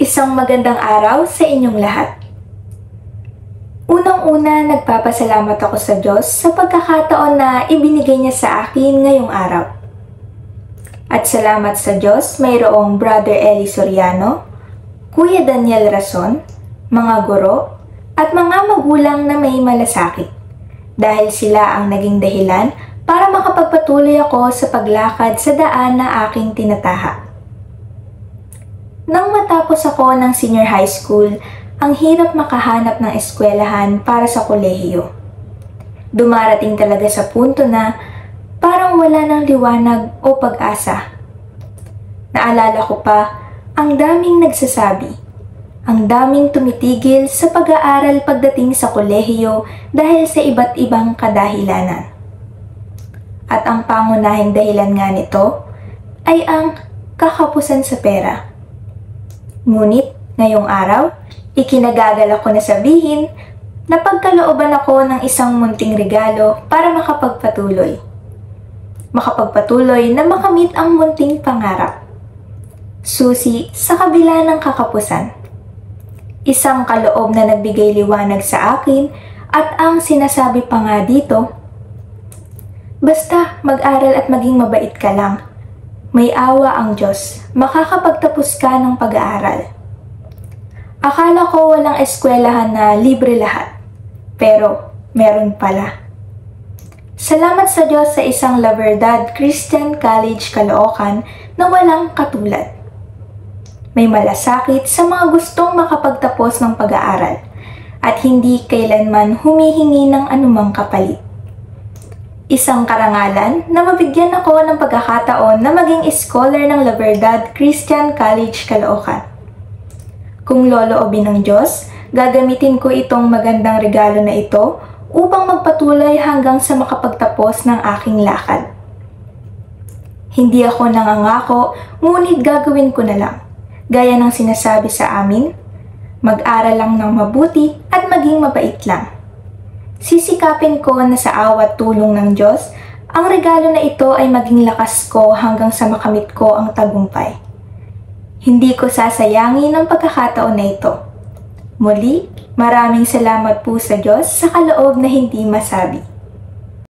Isang magandang araw sa inyong lahat. Unang-una, nagpapasalamat ako sa Diyos sa pagkakataon na ibinigay niya sa akin ngayong araw. At salamat sa Diyos, mayroong Brother Eli Soriano, Kuya Daniel Rason, mga guro, at mga magulang na may malasakit. Dahil sila ang naging dahilan para makapagpatuloy ako sa paglakad sa daan na aking tinataha. Nang matapos ako ng senior high school, ang hirap makahanap ng eskwelahan para sa kolehiyo. Dumarating talaga sa punto na parang wala ng liwanag o pag-asa. Naalala ko pa, ang daming nagsasabi, ang daming tumitigil sa pag-aaral pagdating sa kolehiyo dahil sa iba't ibang kadahilanan. At ang pangunahing dahilan nga nito ay ang kakapusan sa pera. Ngunit, ngayong araw, ikinagagalak ko na sabihin na pagkalooban ako ng isang munting regalo para makapagpatuloy. Makapagpatuloy na makamit ang munting pangarap. Susi sa kabila ng kakapusan. Isang kaloob na nagbigay liwanag sa akin at ang sinasabi pa nga dito, basta mag-aral at maging mabait ka lang. May awa ang Diyos, makakapagtapos ka ng pag-aaral. Akala ko walang eskwelahan na libre lahat, pero meron pala. Salamat sa Diyos sa isang La Verdad Christian College Caloocan na walang katulad. May malasakit sa mga gustong makapagtapos ng pag-aaral at hindi kailanman humihingi ng anumang kapalit. Isang karangalan na mabigyan ako ng pagkakataon na maging scholar ng La Verdad Christian College Caloocan. Kung loloobin ng Diyos, gagamitin ko itong magandang regalo na ito upang magpatuloy hanggang sa makapagtapos ng aking lakad. Hindi ako nangangako, ngunit gagawin ko na lang. Gaya ng sinasabi sa amin, mag-aral lang ng mabuti at maging mabait lang. Sisikapin ko na sa awa at tulong ng Diyos, ang regalo na ito ay maging lakas ko hanggang sa makamit ko ang tagumpay. Hindi ko sasayangin ang pagkakataon na ito. Muli, maraming salamat po sa Diyos sa kaloob na hindi masabi.